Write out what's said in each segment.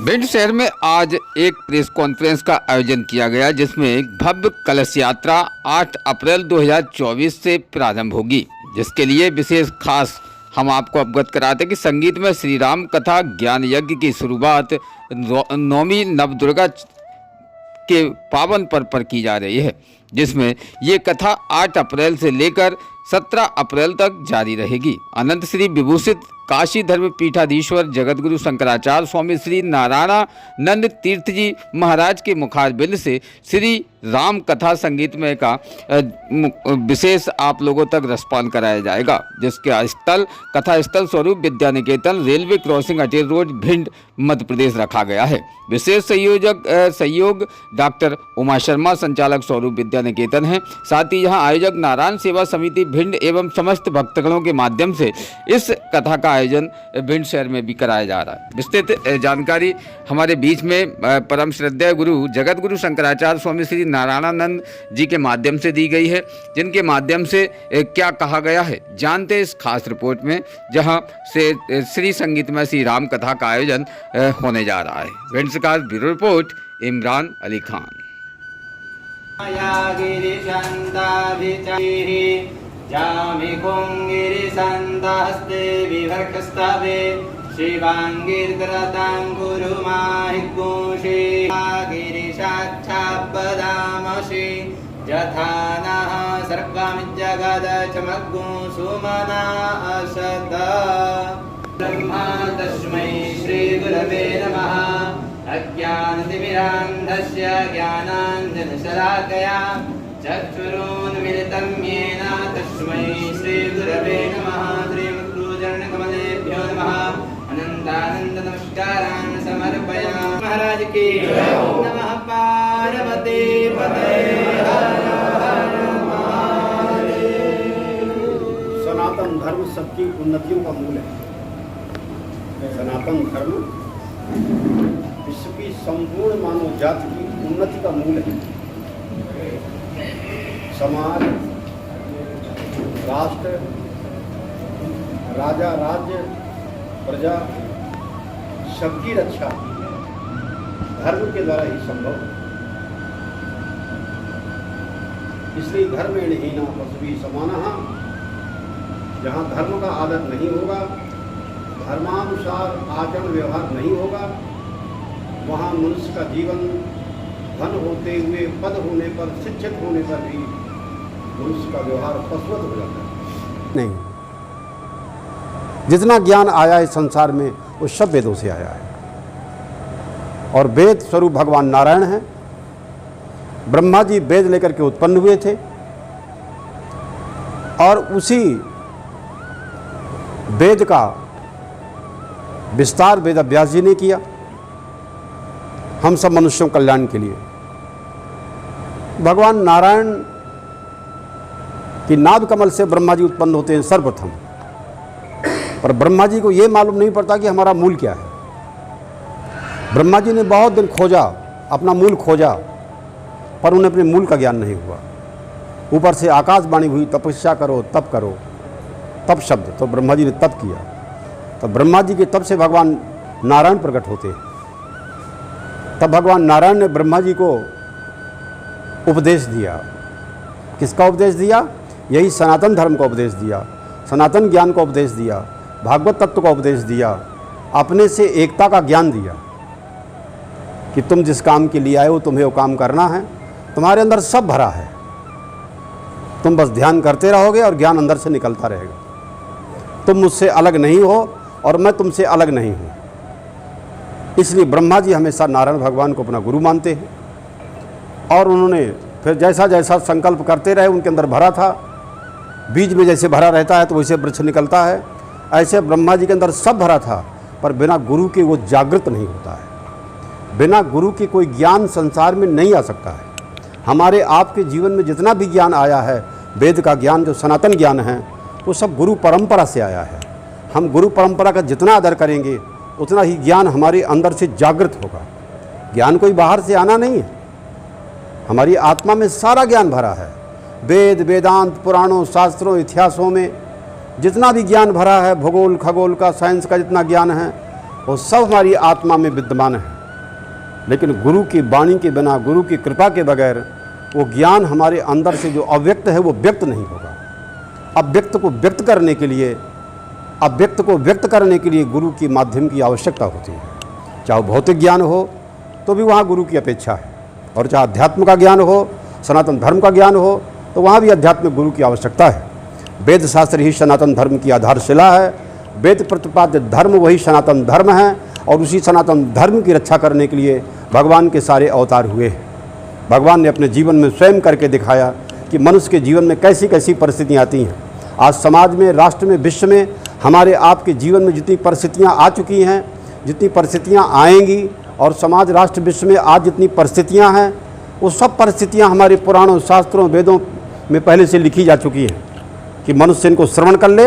भिंड शहर में आज एक प्रेस कॉन्फ्रेंस का आयोजन किया गया, जिसमें एक भव्य कलश यात्रा 8 अप्रैल 2024 से प्रारंभ होगी, जिसके लिए विशेष खास हम आपको अवगत कराते कि संगीत में श्री राम कथा ज्ञान यज्ञ की शुरुआत नवमी नवदुर्गा के पावन पर्व पर की जा रही है, जिसमें ये कथा 8 अप्रैल से लेकर 17 अप्रैल तक जारी रहेगी। अनंत श्री विभूषित काशी धर्म पीठाधीश्वर जगतगुरु शंकराचार्य स्वामी श्री नारायणानंद तीर्थ जी महाराज के मुखारबिंद से श्री राम कथा संगीतमय का विशेष आप लोगों तक रसपान कराया जाएगा, जिसके स्थल कथा स्थल Swaroop Vidya Niketan railway crossing Ater road Bhind Madhya Pradesh रखा गया है। विशेष सहयोग डॉक्टर उमा शर्मा संचालक स्वरूप विद्या निकेतन है। साथ ही यहाँ आयोजक नारायण सेवा समिति भिंड एवं समस्त भक्तगणों के माध्यम से इस कथा का आयोजन भिंड शहर में भी कराया जा रहा है। विस्तृत जानकारी हमारे बीच में परम श्रद्धेय गुरु जगत गुरु शंकराचार्य स्वामी श्री नारायणानंद जी के माध्यम से दी गई है, जिनके माध्यम से क्या कहा गया है जानते इस खास रिपोर्ट में, जहां से श्री संगीतमय श्री राम कथा का आयोजन होने जा रहा है। भिंड से खास ब्यूरो रिपोर्ट इमरान अली खान। जामिकुंगिरिसंदहस्ते विभर्कस्तवे शिवांगीर्दरतां गुरुमाहिगुंषि गिरिशाच्छापदामसि यथा नः सर्गमिज्जगदचमग्गुं सुमना असत ब्रह्मा तस्मै श्रीगुरवे नमः। अज्ञानतिमिरान्धस्य ज्ञानाञ्जनशलाकया चक्षुरुन्मिलितं येन तस्मै श्रीगुरवे नमः। श्रीमद्गुरुचरणकमलेभ्यो नमः। अनन्तानन्द नमस्कारान् समर्पयामि। महाराज की नमः। पार्वती पते हर हर महादेव। सनातन धर्म सबकी उन्नतियों का मूल है। सनातन धर्म विश्व की संपूर्ण मानव जाति की उन्नति का मूल है। समाज, राष्ट्र, राजा, राज्य, प्रजा सबकी रक्षा धर्म के द्वारा ही संभव है। इसलिए धर्मेण पशुभिः समानः। जहाँ धर्म का आदर नहीं होगा, धर्मानुसार आचरण व्यवहार नहीं होगा, वहाँ मनुष्य का जीवन धन होते हुए, पद होने पर, शिक्षित होने पर भी मनुष्य का व्यवहार पशुवत हो जाता है। नहीं, जितना ज्ञान आया है संसार में वो सब वेदों से आया है, और वेद स्वरूप भगवान नारायण हैं। ब्रह्मा जी वेद लेकर के उत्पन्न हुए थे, और उसी वेद का विस्तार वेद व्यास जी ने किया हम सब मनुष्यों कल्याण के लिए। भगवान नारायण कि नाभ कमल से ब्रह्मा जी उत्पन्न होते हैं सर्वप्रथम, पर ब्रह्मा जी को ये मालूम नहीं पड़ता कि हमारा मूल क्या है। ब्रह्मा जी ने बहुत दिन खोजा, अपना मूल खोजा, पर उन्हें अपने मूल का ज्ञान नहीं हुआ। ऊपर से आकाशवाणी हुई, तपस्या करो, तप करो, तप शब्द, तो ब्रह्मा जी ने तप किया। तो ब्रह्मा जी के तप से भगवान नारायण प्रकट होते हैं। तब भगवान नारायण ने ब्रह्मा जी को उपदेश दिया। किसका उपदेश दिया? यही सनातन धर्म का उपदेश दिया, सनातन ज्ञान का उपदेश दिया, भागवत तत्व का उपदेश दिया, अपने से एकता का ज्ञान दिया कि तुम जिस काम के लिए आए हो तुम्हें वो काम करना है। तुम्हारे अंदर सब भरा है, तुम बस ध्यान करते रहोगे और ज्ञान अंदर से निकलता रहेगा। तुम मुझसे अलग नहीं हो और मैं तुमसे अलग नहीं हूँ। इसलिए ब्रह्मा जी हमेशा नारायण भगवान को अपना गुरु मानते हैं, और उन्होंने फिर जैसा जैसा संकल्प करते रहे उनके अंदर भरा था। बीज में जैसे भरा रहता है तो वैसे वृक्ष निकलता है, ऐसे ब्रह्मा जी के अंदर सब भरा था, पर बिना गुरु के वो जागृत नहीं होता है। बिना गुरु के कोई ज्ञान संसार में नहीं आ सकता है। हमारे आपके जीवन में जितना भी ज्ञान आया है, वेद का ज्ञान जो सनातन ज्ञान है, वो सब गुरु परंपरा से आया है। हम गुरु परंपरा का जितना आदर करेंगे उतना ही ज्ञान हमारे अंदर से जागृत होगा। ज्ञान कोई बाहर से आना नहीं है, हमारी आत्मा में सारा ज्ञान भरा है। वेद, वेदांत, पुराणों, शास्त्रों, इतिहासों में जितना भी ज्ञान भरा है, भूगोल, खगोल का, साइंस का जितना ज्ञान है, वो सब हमारी आत्मा में विद्यमान है, लेकिन गुरु की वाणी के बिना, गुरु की कृपा के बगैर वो ज्ञान हमारे अंदर से जो अव्यक्त है वो व्यक्त नहीं होगा। अव्यक्त को व्यक्त करने के लिए, अव्यक्त को व्यक्त करने के लिए गुरु के माध्यम की आवश्यकता होती है। चाहे भौतिक ज्ञान हो तो भी वहाँ गुरु की अपेक्षा है, और चाहे अध्यात्म का ज्ञान हो, सनातन धर्म का ज्ञान हो, तो वहाँ भी अध्यात्मिक गुरु की आवश्यकता है। वेद शास्त्र ही सनातन धर्म की आधारशिला है। वेद प्रतिपाद्य धर्म वही सनातन धर्म है, और उसी सनातन धर्म की रक्षा करने के लिए भगवान के सारे अवतार हुए हैं। भगवान ने अपने जीवन में स्वयं करके दिखाया कि मनुष्य के जीवन में कैसी कैसी परिस्थितियाँ आती हैं। आज समाज में, राष्ट्र में, विश्व में, हमारे आपके जीवन में जितनी परिस्थितियाँ आ चुकी हैं, जितनी परिस्थितियाँ आएंगी, और समाज, राष्ट्र, विश्व में आज जितनी परिस्थितियाँ हैं, वो सब परिस्थितियाँ हमारे पुराणों, शास्त्रों, वेदों में पहले से लिखी जा चुकी हैं कि मनुष्य इनको श्रवण कर ले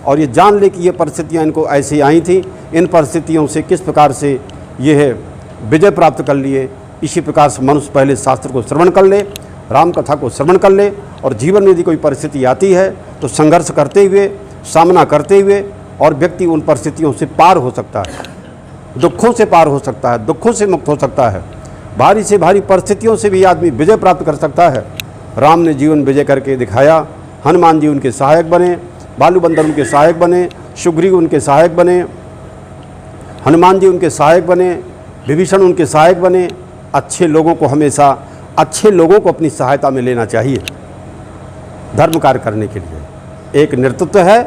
और ये जान ले कि ये परिस्थितियाँ इनको ऐसी आई थी, इन परिस्थितियों से किस प्रकार से ये है विजय प्राप्त कर लिए। इसी प्रकार से मनुष्य पहले शास्त्र को श्रवण कर ले, राम कथा को श्रवण कर ले, और जीवन में यदि कोई परिस्थिति आती है तो संघर्ष करते हुए, सामना करते हुए, और व्यक्ति उन परिस्थितियों से पार हो सकता है, दुखों से पार हो सकता है, दुखों से मुक्त हो सकता है। भारी से भारी परिस्थितियों से भी आदमी विजय प्राप्त कर सकता है। राम ने जीवन विजय करके दिखाया। हनुमान जी उनके सहायक बने, बालूबंदर उनके सहायक बने, सुग्रीव उनके सहायक बने, हनुमान जी उनके सहायक बने, विभीषण उनके सहायक बने। अच्छे लोगों को हमेशा, अच्छे लोगों को अपनी सहायता में लेना चाहिए धर्म कार्य करने के लिए। एक नेतृत्व है,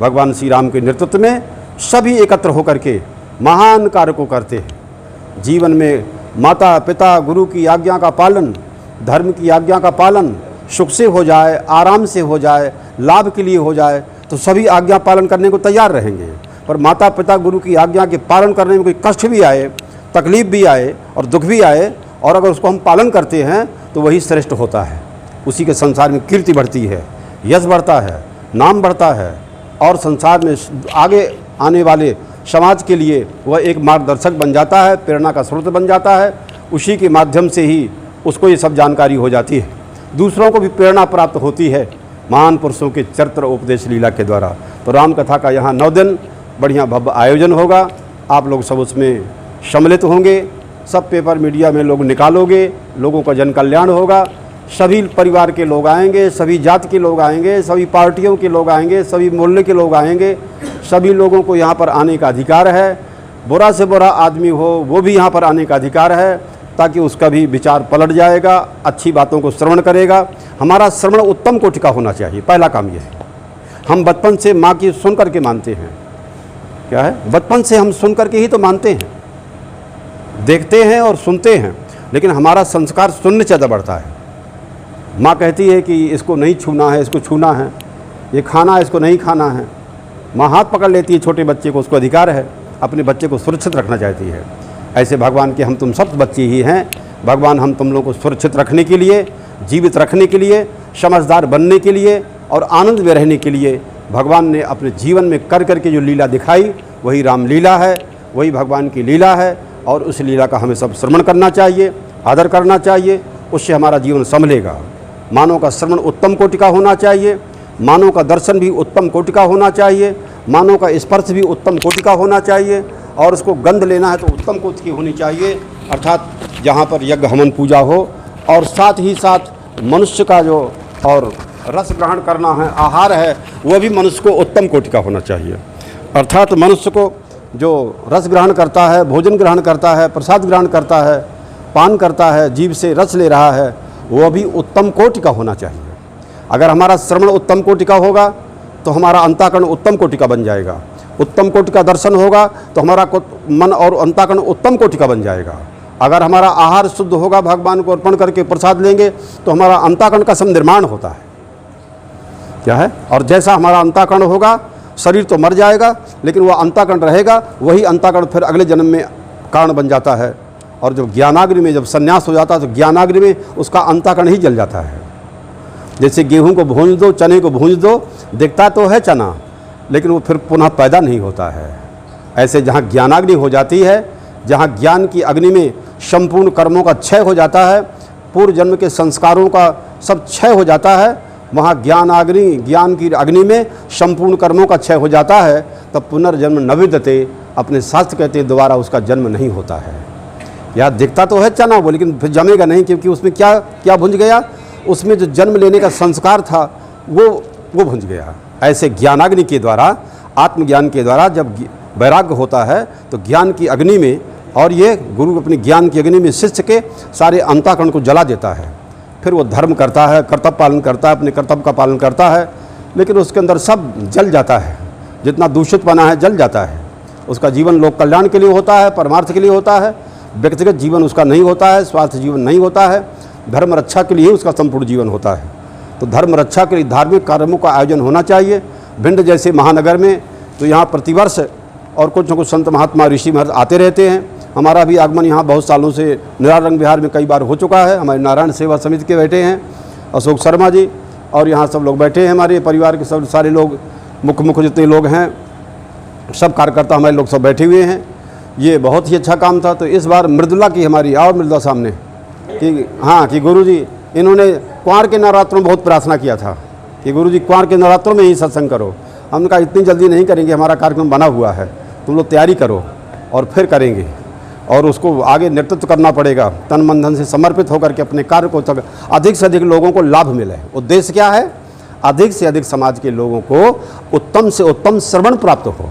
भगवान श्री राम के नेतृत्व में सभी एकत्र होकर के महान कार्य को करते हैं। जीवन में माता पिता, गुरु की आज्ञा का पालन, धर्म की आज्ञा का पालन सुख से हो जाए, आराम से हो जाए, लाभ के लिए हो जाए, तो सभी आज्ञा पालन करने को तैयार रहेंगे। पर माता पिता, गुरु की आज्ञा के पालन करने में कोई कष्ट भी आए, तकलीफ भी आए और दुख भी आए, और अगर उसको हम पालन करते हैं तो वही श्रेष्ठ होता है। उसी के संसार में कीर्ति बढ़ती है, यश बढ़ता है, नाम बढ़ता है, और संसार में आगे आने वाले समाज के लिए वह एक मार्गदर्शक बन जाता है, प्रेरणा का स्रोत बन जाता है। उसी के माध्यम से ही उसको ये सब जानकारी हो जाती है। दूसरों को भी प्रेरणा प्राप्त होती है महान पुरुषों के चरित्र उपदेश लीला के द्वारा। तो राम कथा का यहाँ 9 दिन बढ़िया भव्य आयोजन होगा। आप लोग सब उसमें सम्मिलित होंगे, सब पेपर मीडिया में लोग निकालोगे, लोगों का जन कल्याण होगा। सभी परिवार के लोग आएंगे, सभी जाति के लोग आएंगे, सभी पार्टियों के लोग आएंगे, सभी मोहल्ले के लोग आएंगे। सभी लोगों को यहाँ पर आने का अधिकार है। बुरा से बुरा आदमी हो वो भी यहाँ पर आने का अधिकार है, ताकि उसका भी विचार पलट जाएगा, अच्छी बातों को श्रवण करेगा। हमारा श्रवण उत्तम कोटि का होना चाहिए। पहला काम ये है। हम बचपन से माँ की सुन करके मानते हैं। क्या है? बचपन से हम सुन करके ही तो मानते हैं, देखते हैं और सुनते हैं, लेकिन हमारा संस्कार सुनने से ज़्यादा बढ़ता है। माँ कहती है कि इसको नहीं छूना है, इसको छूना है, ये खाना है, इसको नहीं खाना है। माँ हाथ पकड़ लेती है छोटे बच्चे को, उसको अधिकार है, अपने बच्चे को सुरक्षित रखना चाहती है। ऐसे भगवान के हम तुम सब बच्चे ही हैं। भगवान हम तुम लोगों को सुरक्षित रखने के लिए, जीवित रखने के लिए, समझदार बनने के लिए और आनंद में रहने के लिए भगवान ने अपने जीवन में कर करके जो लीला दिखाई, वही रामलीला है, वही भगवान की लीला है। और उस लीला का हमें सब श्रवण करना चाहिए, आदर करना चाहिए। उससे हमारा जीवन संभलेगा। मानव का श्रवण उत्तम कोटि का होना चाहिए, मानव का दर्शन भी उत्तम कोटि का होना चाहिए, मानव का स्पर्श भी उत्तम कोटि का होना चाहिए, और उसको गंध लेना है तो उत्तम कोटि की होनी चाहिए। अर्थात जहाँ पर यज्ञ हवन पूजा हो, और साथ ही साथ मनुष्य का जो और रस ग्रहण करना है, आहार है, वह भी मनुष्य को उत्तम कोटि का होना चाहिए। अर्थात मनुष्य को जो रस ग्रहण करता है, भोजन ग्रहण करता है, प्रसाद ग्रहण करता है, पान करता है, जीभ से रस ले रहा है, वह भी उत्तम कोटि का होना चाहिए। अगर हमारा श्रवण उत्तम कोटि का होगा तो हमारा अंतःकरण उत्तम कोटि का बन जाएगा। उत्तम कोटि का दर्शन होगा तो हमारा मन और अंतःकरण उत्तम कोटि का बन जाएगा। अगर हमारा आहार शुद्ध होगा, भगवान को अर्पण करके प्रसाद लेंगे, तो हमारा अंतःकरण का निर्माण होता है। क्या है? और जैसा हमारा अंतःकरण होगा, शरीर तो मर जाएगा, लेकिन वह अंतःकरण रहेगा। वही अंतःकरण फिर अगले जन्म में कारण बन जाता है। और जब ज्ञानाग्नि में जब संन्यास हो जाता है, तो ज्ञानाग्नि में उसका अंतःकरण ही जल जाता है। जैसे गेहूं को भूंज दो, चने को भूंज दो, दिखता तो है चना, लेकिन वो फिर पुनः पैदा नहीं होता है। ऐसे जहाँ ज्ञानाग्नि हो जाती है, जहाँ ज्ञान की अग्नि में संपूर्ण कर्मों का क्षय हो जाता है, पूर्व जन्म के संस्कारों का सब क्षय हो जाता है, वहाँ ज्ञान की अग्नि में संपूर्ण कर्मों का क्षय हो जाता है, तब पुनर्जन्म न विद्यते अपने शास्त्र कहते हैं दोबारा उसका जन्म नहीं होता है। यह दिखता तो है चना वो, लेकिन फिर जमेगा नहीं, क्योंकि उसमें क्या क्या भुंज गया, उसमें जो जन्म लेने का संस्कार था वो भुंज गया। ऐसे ज्ञानाग्नि के द्वारा, आत्मज्ञान के द्वारा जब वैराग्य होता है तो ज्ञान की अग्नि में, और ये गुरु अपनी ज्ञान की अग्नि में शिष्य के सारे अंतःकरण को जला देता है। फिर वो धर्म करता है, कर्तव्य पालन करता है, अपने कर्तव्य का पालन करता है, लेकिन उसके अंदर सब जल जाता है, जितना दूषित बना है जल जाता है। उसका जीवन लोक कल्याण के लिए होता है, परमार्थ के लिए होता है, व्यक्तिगत जीवन उसका नहीं होता है, स्वार्थ जीवन नहीं होता है, धर्म रक्षा के लिए ही उसका संपूर्ण जीवन होता है। तो धर्म रक्षा के लिए धार्मिक कार्यक्रमों का आयोजन होना चाहिए। भिंड जैसे महानगर में तो यहाँ प्रतिवर्ष और कुछ न कुछ संत महात्मा ऋषि महर्षि आते रहते हैं। हमारा भी आगमन यहाँ बहुत सालों से निरारंग विहार में कई बार हो चुका है। हमारे नारायण सेवा समिति के बैठे हैं अशोक शर्मा जी, और यहाँ सब लोग बैठे हैं, हमारे परिवार के सब सारे लोग, मुख्य जितने लोग हैं, सब कार्यकर्ता हमारे लोग सब बैठे हुए हैं। ये बहुत ही अच्छा काम था। तो इस बार मृदुला की हमारी, और मृदुला सामने कि हाँ कि गुरुजी इन्होंने क्वार के नवरात्रों में बहुत प्रार्थना किया था कि गुरुजी क्वार के नवरात्रों में ही सत्संग करो। हमने कहा इतनी जल्दी नहीं करेंगे, हमारा कार्यक्रम बना हुआ है, तुम लोग तैयारी करो और फिर करेंगे, और उसको आगे नेतृत्व करना पड़ेगा। तन मन धन से समर्पित होकर के अपने कार्य को अधिक से अधिक लोगों को लाभ मिले। उद्देश्य क्या है? अधिक से अधिक समाज के लोगों को उत्तम से उत्तम श्रवण प्राप्त हो।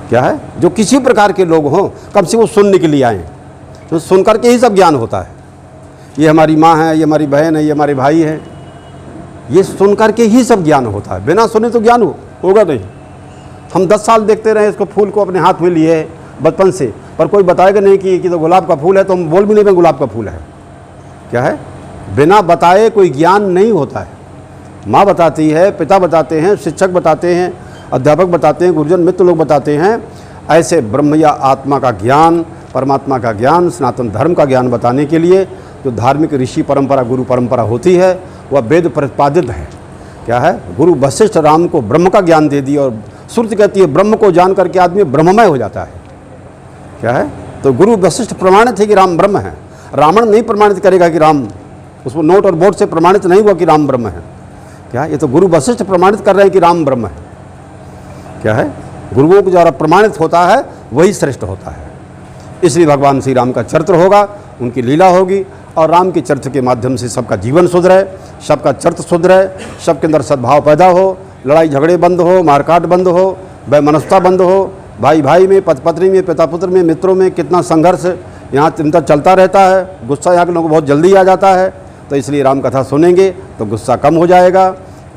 क्या है? जो किसी प्रकार के लोग हों, कम से वो सुनने के लिए आएँ, तो सुन करके ही सब ज्ञान होता है। ये हमारी माँ है, ये हमारी बहन है, ये हमारे भाई है, ये सुन करके ही सब ज्ञान होता है। बिना सुने तो ज्ञान होगा नहीं। हम 10 साल देखते रहे इसको, फूल को अपने हाथ में लिए बचपन से, पर कोई बताएगा नहीं कि तो गुलाब का फूल है, तो हम बोल भी नहीं पाए गुलाब का फूल है। क्या है? बिना बताए कोई ज्ञान नहीं होता है। माँ बताती है, पिता बताते हैं, शिक्षक बताते हैं, अध्यापक बताते हैं, गुरुजन मित्र लोग बताते हैं। ऐसे ब्रह्म या आत्मा का ज्ञान, परमात्मा का ज्ञान, सनातन धर्म का ज्ञान बताने के लिए जो धार्मिक ऋषि परंपरा, गुरु परंपरा होती है, वह वेद प्रतिपादित है। क्या है? गुरु वशिष्ठ राम को ब्रह्म का ज्ञान दे दिया, और श्रुति कहती है ब्रह्म को जान करके आदमी ब्रह्ममय हो जाता है। क्या है? तो गुरु वशिष्ठ प्रमाणित है कि राम ब्रह्म है। रावण नहीं प्रमाणित करेगा कि राम, उसको नोट और बोर्ड से प्रमाणित नहीं हुआ कि राम ब्रह्म है। क्या? ये तो गुरु वशिष्ठ प्रमाणित कर रहे हैं कि राम ब्रह्म है। क्या है? गुरुओं को द्वारा प्रमाणित होता है वही श्रेष्ठ होता है। इसलिए भगवान श्री राम का चरित्र होगा, उनकी लीला होगी, और राम के चरित्र के माध्यम से सबका जीवन सुधरे, सबका चरित्र सुधरे, सबके अंदर सद्भाव पैदा हो, लड़ाई झगड़े बंद हो, मारकाट बंद हो, वैमनस्यता बंद हो, भाई भाई में, पति पत्नी में, पिता पुत्र में, मित्रों में कितना संघर्ष यहाँ चिंता चलता रहता है। गुस्सा यहाँ के लोगों को बहुत जल्दी आ जाता है। तो इसलिए राम कथा सुनेंगे तो गुस्सा कम हो जाएगा,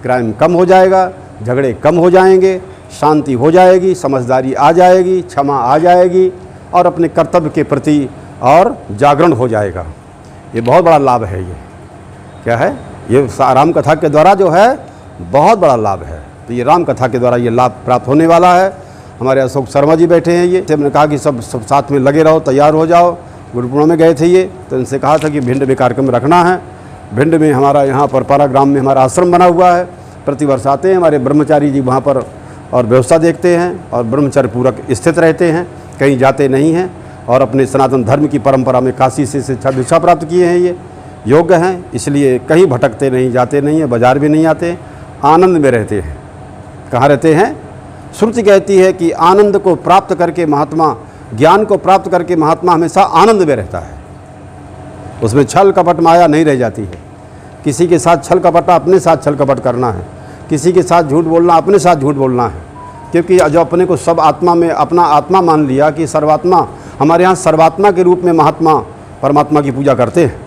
क्राइम कम हो जाएगा, झगड़े कम हो जाएंगे, शांति हो जाएगी, समझदारी आ जाएगी, क्षमा आ जाएगी, और अपने कर्तव्य के प्रति और जागरण हो जाएगा। ये बहुत बड़ा लाभ है। ये क्या है? ये राम कथा के द्वारा जो है बहुत बड़ा लाभ है। तो ये राम कथा के द्वारा ये लाभ प्राप्त होने वाला है। हमारे अशोक शर्मा जी बैठे हैं, ये हमने कहा कि सब साथ में लगे रहो, तैयार हो जाओ। गुरुपूर्णिमा में गए थे ये, तो इनसे कहा था कि भिंड में कार्यक्रम रखना है। भिंड में हमारा यहाँ पर पारा ग्राम में हमारा आश्रम बना हुआ है, प्रतिवर्ष आते हैं हमारे ब्रह्मचारी जी वहाँ पर और व्यवस्था देखते हैं, और ब्रह्मचर्य पूरक स्थित रहते हैं, कहीं जाते नहीं हैं, और अपने सनातन धर्म की परंपरा में काशी से शिक्षा दीक्षा प्राप्त किए हैं। ये योग्य हैं, इसलिए कहीं भटकते नहीं, जाते नहीं हैं, बाजार भी नहीं आते, आनंद में रहते हैं। कहाँ रहते हैं? श्रुति कहती है कि आनंद को प्राप्त करके महात्मा, ज्ञान को प्राप्त करके महात्मा हमेशा आनंद में रहता है। उसमें छल कपट माया नहीं रह जाती है। किसी के साथ छल कपट, अपने साथ छल कपट करना है, किसी के साथ झूठ बोलना, अपने साथ झूठ बोलना है। क्योंकि जो अपने को सब आत्मा में अपना आत्मा मान लिया कि सर्वात्मा, हमारे यहाँ सर्वात्मा के रूप में महात्मा परमात्मा की पूजा करते हैं।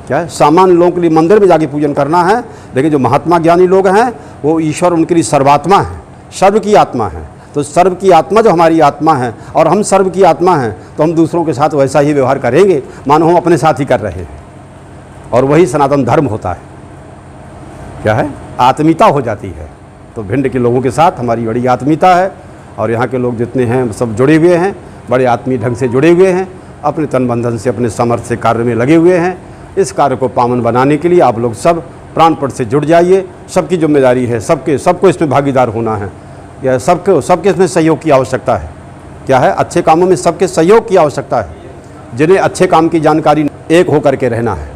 क्या है? सामान्य लोगों के लिए मंदिर में जाके पूजन करना है, लेकिन जो महात्मा ज्ञानी लोग हैं वो ईश्वर उनके लिए सर्वात्मा है, सर्व की आत्मा है। तो सर्व की आत्मा जो हमारी आत्मा है, और हम सर्व की आत्मा हैं, तो हम दूसरों के साथ वैसा ही व्यवहार करेंगे मानो हम अपने साथ ही कर रहे हैं, और वही सनातन धर्म होता है। क्या है? आत्मीयता हो जाती है। तो भिंड के लोगों के साथ हमारी बड़ी आत्मीयता है, और यहाँ के लोग जितने हैं सब जुड़े हुए हैं, बड़े आत्मीय ढंग से जुड़े हुए हैं, अपने तन बंधन से, अपने समर्थ से कार्य में लगे हुए हैं। इस कार्य को पावन बनाने के लिए आप लोग सब प्राणपट से जुड़ जाइए। सबकी जिम्मेदारी है, सबको इसमें भागीदार होना है। यह सबके इसमें सहयोग की आवश्यकता है। क्या है? अच्छे कामों में सबके सहयोग की आवश्यकता है। जिन्हें अच्छे काम की जानकारी एक हो करके रहना है।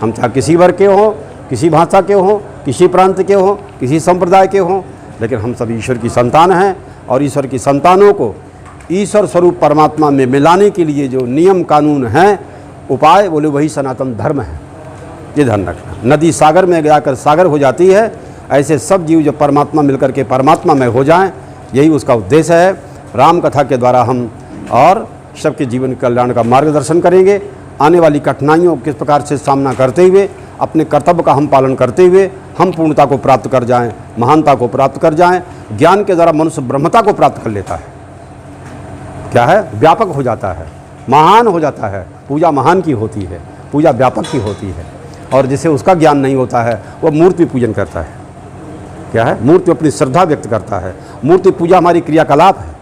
हम चाहे किसी वर्ग के हों, किसी भाषा के हों, किसी प्रांत के हों, किसी संप्रदाय के हों, लेकिन हम सब ईश्वर की संतान हैं, और ईश्वर की संतानों को ईश्वर स्वरूप परमात्मा में मिलाने के लिए जो नियम कानून हैं, उपाय, बोले वही सनातन धर्म है। ये ध्यान रखना। नदी सागर में जाकर सागर हो जाती है, ऐसे सब जीव जब परमात्मा मिलकर के परमात्मा में हो जाएं, यही उसका उद्देश्य है। राम कथा के द्वारा हम और सबके जीवन कल्याण का मार्गदर्शन करेंगे। आने वाली कठिनाइयों किस प्रकार से सामना करते हुए, अपने कर्तव्य का हम पालन करते हुए हम पूर्णता को प्राप्त कर जाएं, महानता को प्राप्त कर जाएं। ज्ञान के द्वारा मनुष्य ब्रह्मता को प्राप्त कर लेता है। क्या है? व्यापक हो जाता है, महान हो जाता है। पूजा महान की होती है, पूजा व्यापक की होती है। और जिसे उसका ज्ञान नहीं होता है वह मूर्ति पूजन करता है। क्या है? मूर्ति अपनी श्रद्धा व्यक्त करता है। मूर्ति पूजा हमारी क्रियाकलाप है,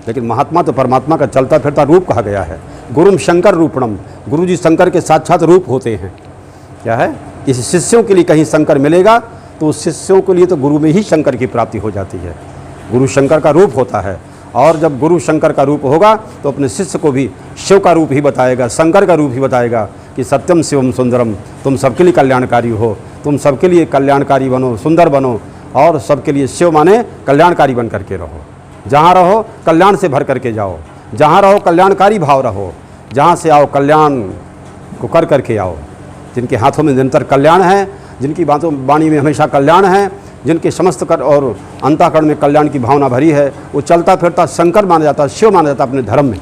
लेकिन महात्मा तो परमात्मा का चलता फिरता रूप कहा गया है। गुरुम शंकर रूपणम, गुरु जी शंकर के साक्षात रूप होते हैं। क्या है? इस शिष्यों के लिए कहीं शंकर मिलेगा तो उस शिष्यों के लिए तो गुरु में ही शंकर की प्राप्ति हो जाती है। गुरु शंकर का रूप होता है, और जब गुरु शंकर का रूप होगा तो अपने शिष्य को भी शिव का रूप ही बताएगा, शंकर का रूप ही बताएगा कि सत्यम शिवम सुंदरम, तुम सबके लिए कल्याणकारी हो, तुम सबके लिए कल्याणकारी बनो, सुंदर बनो, और सबके लिए शिव माने कल्याणकारी बन करके रहो। जहाँ रहो कल्याण से भर करके जाओ, जहाँ रहो कल्याणकारी भाव रहो, जहाँ से आओ कल्याण को कर करके आओ। जिनके हाथों में निरंतर कल्याण है, जिनकी बातों वाणी में हमेशा कल्याण है, जिनके समस्त कर और अंतःकरण में कल्याण की भावना भरी है, वो चलता फिरता शंकर माना जाता है, शिव माना जाता है अपने धर्म में।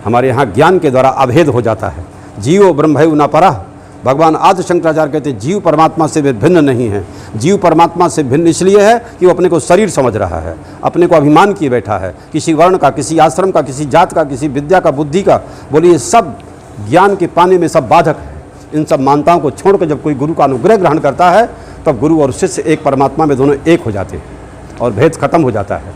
हमारे यहाँ ज्ञान के द्वारा अभेद हो जाता है। जीवो ब्रह्मैव न परः, भगवान आदि शंकराचार्य कहते हैं जीव परमात्मा से वे भिन्न नहीं है। जीव परमात्मा से भिन्न इसलिए है कि वो अपने को शरीर समझ रहा है, अपने को अभिमान किए बैठा है, किसी वर्ण का, किसी आश्रम का, किसी जात का, किसी विद्या का, बुद्धि का। बोलिए ये सब ज्ञान के पाने में सब बाधक है। इन सब मान्यताओं को छोड़कर जब कोई गुरु का अनुग्रह ग्रहण करता है तब गुरु और शिष्य एक परमात्मा में दोनों एक हो जाते हैं और भेद खत्म हो जाता है।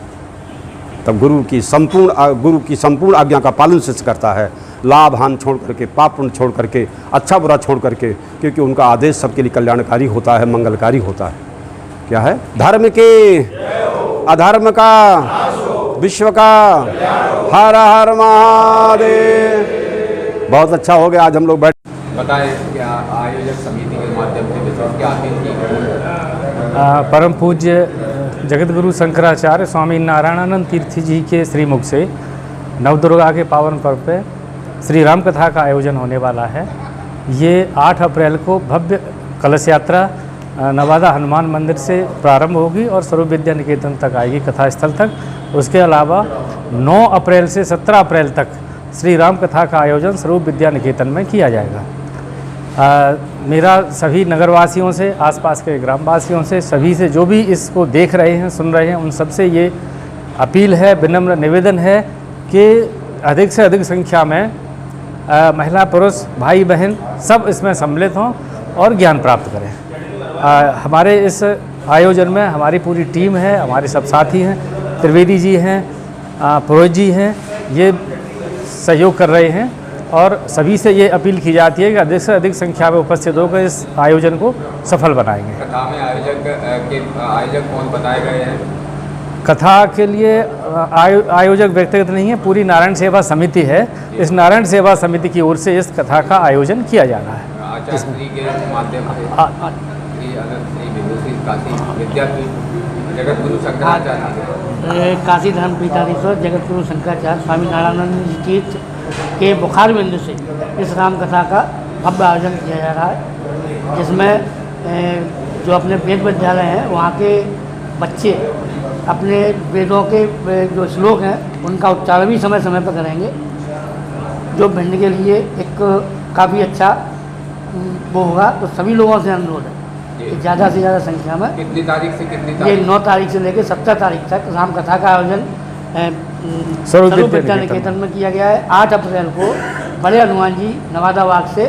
तब गुरु की संपूर्ण आज्ञा का पालन शिष्य करता है, लाभ हानि छोड़ करके, पाप पुण्य छोड़ करके, अच्छा बुरा छोड़ करके, क्योंकि उनका आदेश सबके लिए कल्याणकारी होता है, मंगलकारी होता है। क्या है? धर्म के अधर्म का, विश्व का, हर हर महादेव। बहुत अच्छा हो गया आज हम लोग बैठ। बताएं क्या आयोजक समिति के माध्यम से विशेष क्या अपील की गई? परम पूज्य जगत गुरु शंकराचार्य स्वामी नारायणानंद तीर्थ जी के श्रीमुख से नवदुर्गा के पावन पर्व पे श्री राम कथा का आयोजन होने वाला है। ये 8 अप्रैल को भव्य कलश यात्रा नवादा हनुमान मंदिर से प्रारंभ होगी और स्वरूप विद्या निकेतन तक आएगी, कथा स्थल तक। उसके अलावा 9 अप्रैल से 17 अप्रैल तक श्री राम कथा का आयोजन स्वरूप विद्या निकेतन में किया जाएगा। मेरा सभी नगरवासियों से, आसपास के ग्रामवासियों से, सभी से जो भी इसको देख रहे हैं, सुन रहे हैं, उन सबसे ये अपील है, विनम्र निवेदन है कि अधिक से अधिक संख्या में महिला पुरुष भाई बहन सब इसमें सम्मिलित हों और ज्ञान प्राप्त करें। हमारे इस आयोजन में हमारी पूरी टीम है, हमारे सब साथी हैं, त्रिवेदी जी हैं, पुरोहित जी हैं, ये सहयोग कर रहे हैं और सभी से ये अपील की जाती है कि अधिक से अधिक संख्या में उपस्थित होकर इस आयोजन को सफल बनाएंगे। कथा में आयोजक कौन बताए गए हैं? कथा के लिए आयोजक व्यक्तिगत नहीं है, पूरी नारायण सेवा समिति है। इस नारायण सेवा समिति की ओर से इस कथा का आयोजन किया जा रहा है। आचार्य के माध्यम से जगत गुरु शंकराचार्य, काशी धर्म पीठाधीश्वर जगत गुरु शंकराचार्य स्वामी नारायणानंद तीर्थ के बुखार बिंदु से इस राम कथा का भव्य आयोजन किया जा रहा है, जिसमें जो अपने वेद विद्यालय हैं वहाँ के बच्चे अपने वेदों के जो श्लोक हैं उनका उच्चारण भी समय समय पर करेंगे, जो भिन्न के लिए एक काफ़ी अच्छा वो होगा। तो सभी लोगों से अनुरोध है कि ज़्यादा से ज़्यादा संख्या में। कितनी तारीख से कितनी ये तारीख? 9 तारीख से लेकर 17 तारीख तक राम कथा का आयोजन स्वरूप स्वरूप विद्या विद्या निकेतन में किया गया है। 8 अप्रैल को बड़े हनुमान जी नवादा बाग से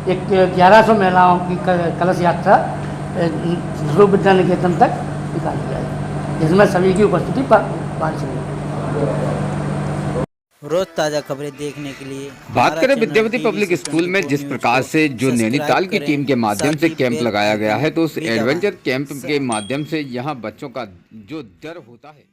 एक 1100 महिलाओं की कलश यात्रा स्वरूप विद्या निकेतन तक निकाली जाएगी, जिसमें सभी की उपस्थिति वांछनीय है। रोज ताज़ा खबरें देखने के लिए बात करें विद्यावती पब्लिक स्कूल में जिस प्रकार से जो नैनीताल की टीम के माध्यम से कैंप लगाया गया है, तो उस एडवेंचर कैंप के माध्यम से यहाँ बच्चों का जो डर होता है